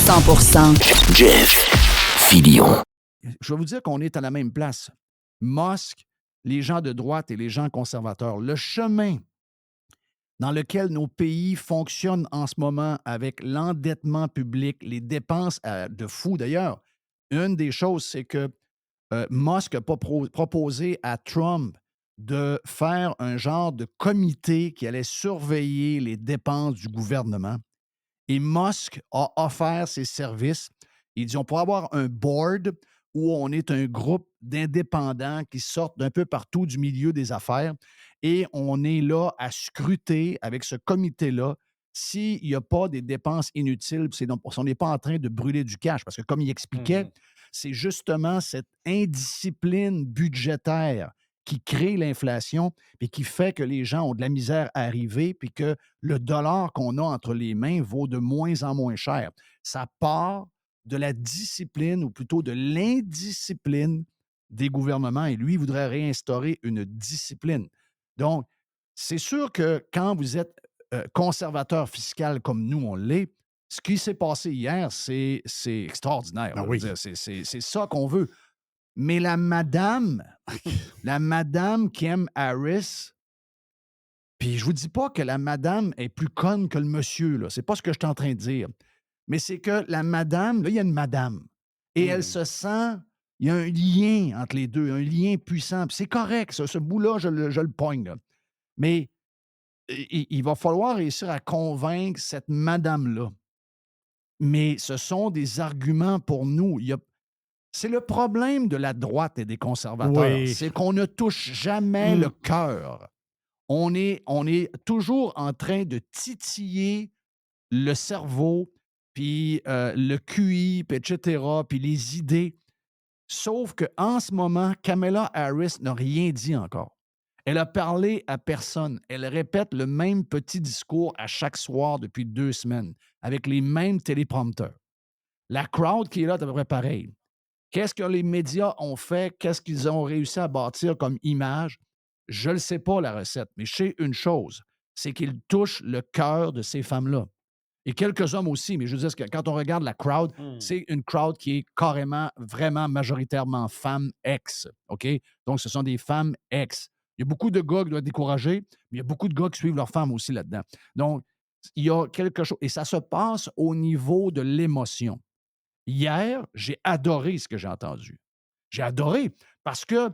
100%. Jeff Fillion. Je vais vous dire qu'on est à la même place. Musk, les gens de droite et les gens conservateurs. Le chemin dans lequel nos pays fonctionnent en ce moment avec l'endettement public, les dépenses de fou. D'ailleurs, une des choses, c'est que Musk a proposé à Trump de faire un genre de comité qui allait surveiller les dépenses du gouvernement. Et Musk a offert ses services. Il dit, on pourrait avoir un board où on est un groupe d'indépendants qui sortent d'un peu partout du milieu des affaires et on est là à scruter avec ce comité-là s'il n'y a pas des dépenses inutiles, si on n'est pas en train de brûler du cash. Parce que comme il expliquait, c'est justement cette indiscipline budgétaire qui crée l'inflation et qui fait que les gens ont de la misère à arriver puis que le dollar qu'on a entre les mains vaut de moins en moins cher. Ça part de la discipline ou plutôt de l'indiscipline des gouvernements et lui, il voudrait réinstaurer une discipline. Donc, c'est sûr que quand vous êtes conservateur fiscal comme nous, on l'est, ce qui s'est passé hier, c'est extraordinaire. Ah oui. C'est ça qu'on veut. Mais la madame Kim Harris, puis je vous dis pas que la madame est plus conne que le monsieur, là. C'est pas ce que je suis en train de dire. Mais c'est que la madame, là, il y a une madame. Et elle se sent, il y a un lien entre les deux, un lien puissant. Puis c'est correct, ça, ce bout-là, je le pogne, là. Mais il va falloir réussir à convaincre cette madame-là. Mais ce sont des arguments pour nous. C'est le problème de la droite et des conservateurs. Oui. C'est qu'on ne touche jamais le cœur. On est toujours en train de titiller le cerveau, puis le QI, puis etc., puis les idées. Sauf qu'en ce moment, Kamala Harris n'a rien dit encore. Elle a parlé à personne. Elle répète le même petit discours à chaque soir depuis 2 semaines, avec les mêmes téléprompteurs. La crowd qui est là est à peu près pareil. Qu'est-ce que les médias ont fait? Qu'est-ce qu'ils ont réussi à bâtir comme image? Je ne sais pas, la recette, mais je sais une chose, c'est qu'ils touchent le cœur de ces femmes-là. Et quelques hommes aussi, mais je veux dire que quand on regarde la crowd, c'est une crowd qui est carrément, vraiment majoritairement femmes ex, OK? Donc, ce sont des femmes ex. Il y a beaucoup de gars qui doivent être découragés, mais il y a beaucoup de gars qui suivent leurs femmes aussi là-dedans. Donc, il y a quelque chose, et ça se passe au niveau de l'émotion. Hier, j'ai adoré ce que j'ai entendu. J'ai adoré parce que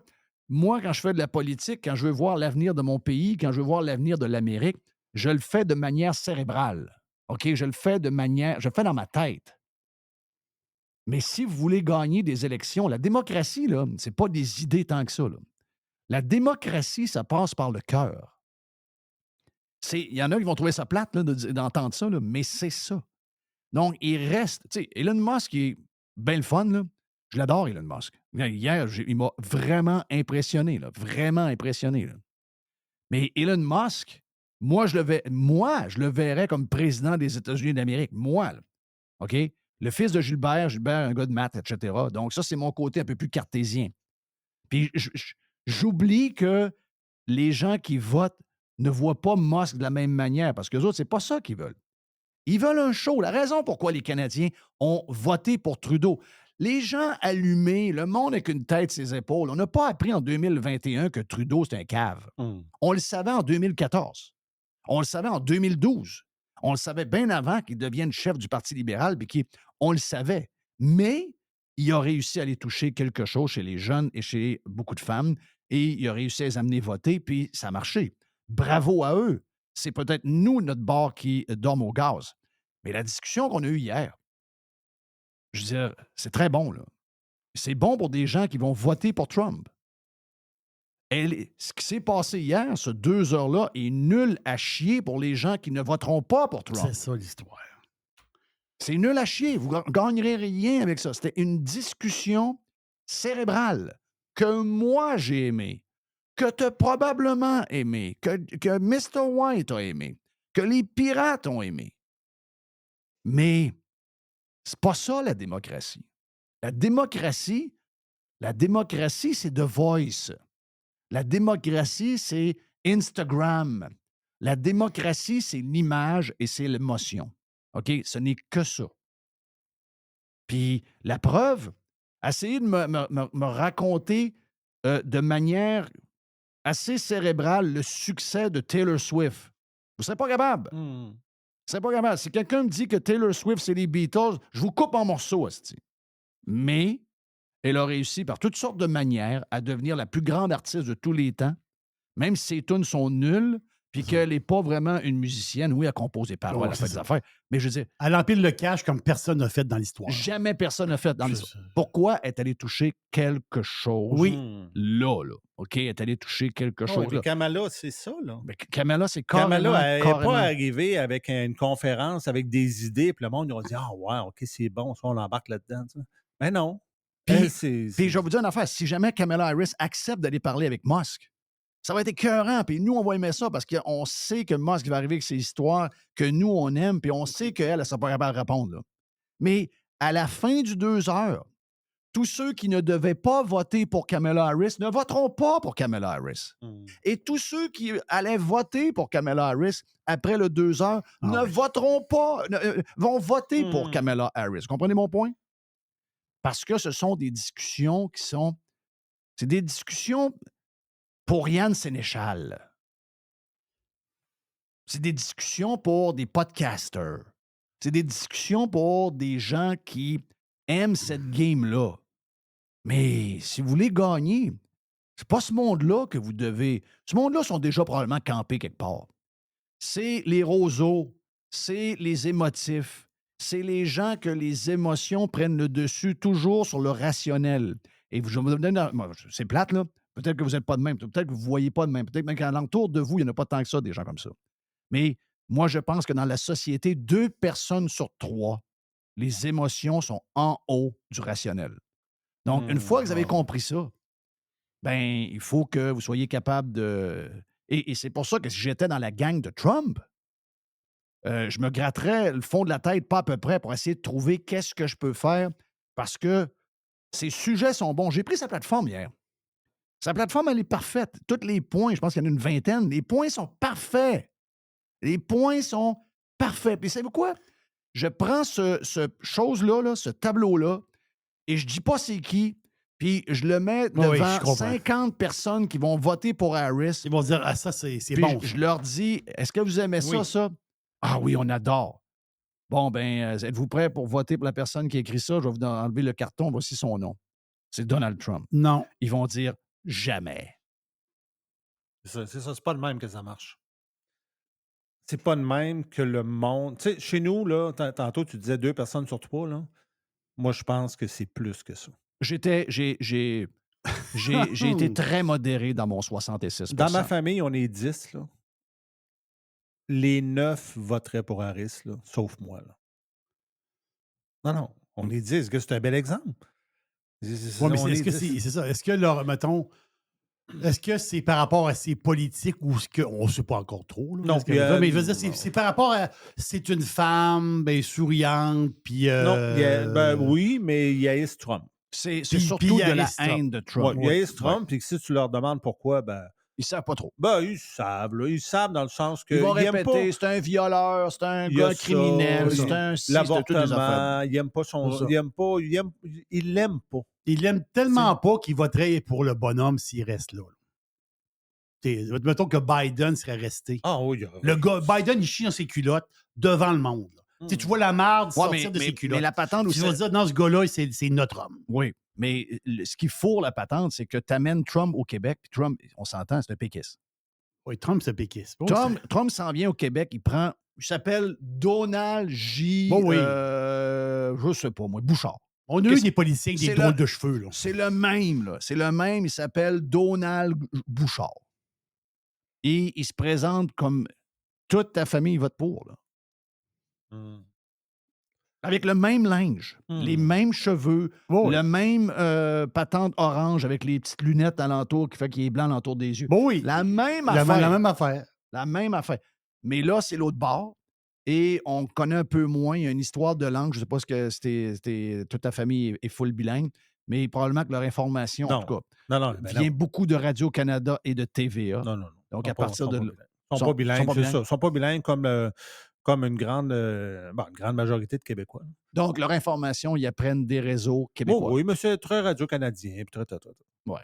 moi, quand je fais de la politique, quand je veux voir l'avenir de mon pays, quand je veux voir l'avenir de l'Amérique, je le fais de manière cérébrale. OK? Je le fais dans ma tête. Mais si vous voulez gagner des élections, la démocratie, là, c'est pas des idées tant que ça, là. La démocratie, ça passe par le cœur. Il y en a qui vont trouver ça plate là, d'entendre ça, là, mais c'est ça. Donc, il reste. Tu sais, Elon Musk, il est bien le fun, là. Je l'adore, Elon Musk. Hier, il m'a vraiment impressionné, là. Vraiment impressionné, là. Mais Elon Musk, moi, je le verrais comme président des États-Unis d'Amérique. Moi, là. OK? Le fils de Gilbert, un gars de maths, etc. Donc, ça, c'est mon côté un peu plus cartésien. Puis, j'oublie que les gens qui votent ne voient pas Musk de la même manière parce que les autres, c'est pas ça qu'ils veulent. Ils veulent un show. La raison pourquoi les Canadiens ont voté pour Trudeau. Les gens allumés, le monde avec une tête sur ses épaules, on n'a pas appris en 2021 que Trudeau, c'est un cave. On le savait en 2014. On le savait en 2012. On le savait bien avant qu'il devienne chef du Parti libéral, puis on le savait. Mais il a réussi à aller toucher quelque chose chez les jeunes et chez beaucoup de femmes, et il a réussi à les amener voter, puis ça a marché. Bravo à eux. C'est peut-être nous, notre bord, qui dorme au gaz. Mais la discussion qu'on a eue hier, je veux dire, c'est très bon, là. C'est bon pour des gens qui vont voter pour Trump. Ce qui s'est passé hier, ce 2 heures-là, est nul à chier pour les gens qui ne voteront pas pour Trump. C'est ça l'histoire. C'est nul à chier. Vous ne gagnerez rien avec ça. C'était une discussion cérébrale que moi, j'ai aimée, que tu as probablement aimé, que Mr. White a aimé, que les pirates ont aimé. Mais c'est pas ça, la démocratie. La démocratie, c'est The Voice. La démocratie, c'est Instagram. La démocratie, c'est l'image et c'est l'émotion. OK? Ce n'est que ça. Puis la preuve, essayez de me raconter de manière assez cérébrale le succès de Taylor Swift. Vous ne serez pas capable. Mmh. C'est pas grave. Si quelqu'un me dit que Taylor Swift, c'est les Beatles, je vous coupe en morceaux, asti. Mais elle a réussi par toutes sortes de manières à devenir la plus grande artiste de tous les temps, même si ses tunes sont nulles, puis qu'elle n'est pas vraiment une musicienne. Oui, elle compose des paroles, elle fait des affaires. Mais je veux dire, Elle empile le cash comme personne n'a fait dans l'histoire. jamais personne n'a fait dans l'histoire. Pourquoi est allée toucher quelque chose là? OK, elle est allée toucher quelque chose là. Kamala, c'est ça, là. Mais Kamala, c'est carrément... Kamala, elle n'est carrément... pas arrivée avec une conférence, avec des idées, puis le monde, ils ont dit « Ah, ouais, OK, c'est bon, ça, on embarque là-dedans. » Mais non. Puis je vais vous dire une affaire. Si jamais Kamala Harris accepte d'aller parler avec Musk, ça va être écœurant. Puis nous, on va aimer ça parce qu'on sait que Musk va arriver avec ses histoires que nous, on aime, puis on sait qu'elle ne sera pas capable de répondre. Là. Mais à la fin du 2 heures, tous ceux qui ne devaient pas voter pour Kamala Harris ne voteront pas pour Kamala Harris. Et tous ceux qui allaient voter pour Kamala Harris après le 2 heures voteront pas, vont voter pour Kamala Harris. Vous comprenez mon point? Parce que ce sont des discussions qui sont... C'est des discussions pour Yann Sénéchal. C'est des discussions pour des podcasters. C'est des discussions pour des gens qui aiment cette game-là. Mais si vous voulez gagner, c'est pas ce monde-là que vous devez... Ce monde-là sont déjà probablement campés quelque part. C'est les roseaux, c'est les émotifs, c'est les gens que les émotions prennent le dessus toujours sur le rationnel. Et je me donne... C'est plate, là. Peut-être que vous n'êtes pas de même. Peut-être que vous ne voyez pas de même. Peut-être même qu'à l'entour de vous, il n'y en a pas tant que ça, des gens comme ça. Mais moi, je pense que dans la société, 2 personnes sur 3, les émotions sont en haut du rationnel. Donc, une fois que vous avez compris ça, ben, il faut que vous soyez capable de... Et c'est pour ça que si j'étais dans la gang de Trump, je me gratterais le fond de la tête, pas à peu près, pour essayer de trouver qu'est-ce que je peux faire parce que ces sujets sont bons. J'ai pris sa plateforme hier. Sa plateforme, elle est parfaite. Tous les points, je pense qu'il y en a une vingtaine, les points sont parfaits. Les points sont parfaits. Puis savez-vous quoi? Je prends ce chose-là, là, ce tableau-là, et je dis pas c'est qui, puis je le mets devant 50 personnes qui vont voter pour Harris. Ils vont dire, ah, ça, c'est puis bon. Je leur dis, est-ce que vous aimez ça? Ah oui, on adore. Bon, ben, êtes-vous prêts pour voter pour la personne qui a écrit ça? Je vais vous enlever le carton, voici son nom. C'est Donald Trump. Non. Ils vont dire jamais. C'est ça, c'est pas de même que ça marche. C'est pas de même que le monde... Tu sais, chez nous, là, tantôt, tu disais 2 personnes sur 3, là. Moi, je pense que c'est plus que ça. J'ai été très modéré dans mon 66%. Dans ma famille, on est 10, là. Les 9 voteraient pour Harris, là, sauf moi, là. Non, on est 10. Est-ce que c'est un bel exemple? Oui, mais est-ce que c'est ça? Est-ce que, là, mettons... Est-ce que c'est par rapport à ses politiques ou est-ce qu'on ne sait pas encore trop? Là, non, mais je veux dire, c'est par rapport à... C'est une femme, ben, souriante, puis... Non, ben oui, mais il haïssent Trump. C'est surtout de la haine de Trump. Ouais, il haïssent Trump, puis si tu leur demandes pourquoi, ben... Ils ne savent pas trop. Ben, ils savent, là. Ils savent dans le sens que... Ils vont répéter, c'est un violeur, c'est un gars criminel, c'est un... L'avortement, il n'aime pas son... Il l'aime pas. Il l'aime tellement pas qu'il voterait pour le bonhomme s'il reste là. Mettons que Biden serait resté. Ah oui. Le gars, Biden, il chie dans ses culottes devant le monde. Tu vois la marde sortir de ses culottes. Mais la patente aussi... Tu vas dire, non, ce gars-là, c'est notre homme. Oui, mais ce qui fourre la patente, c'est que tu amènes Trump au Québec, puis Trump, on s'entend, c'est un péquiste. Oui, Trump, c'est un péquiste. Trump s'en vient au Québec, il s'appelle Donald J... je sais pas, moi, Bouchard. On a eu des politiciens avec des drôles de cheveux. Là. C'est le même, là. C'est le même. Il s'appelle Donald Bouchard. Et il se présente comme toute ta famille vote pour, là. Avec le même linge, les mêmes cheveux, le même patente orange avec les petites lunettes alentour qui fait qu'il est blanc alentour des yeux. La même affaire. La même affaire. Mais là, c'est l'autre bord. Et on connaît un peu moins. Il y a une histoire de langue. Je ne sais pas ce que toute ta famille est full bilingue, mais probablement que leur information, en tout cas, vient beaucoup de Radio-Canada et de TVA. Non. Donc, à partir de là. Ils ne sont pas bilingues, c'est ça. Ils ne sont pas bilingues comme comme une grande majorité de Québécois. Donc, leur information, ils apprennent des réseaux Oh québécois. oui, mais c'est très Radio-Canadien. Puis très. Ouais.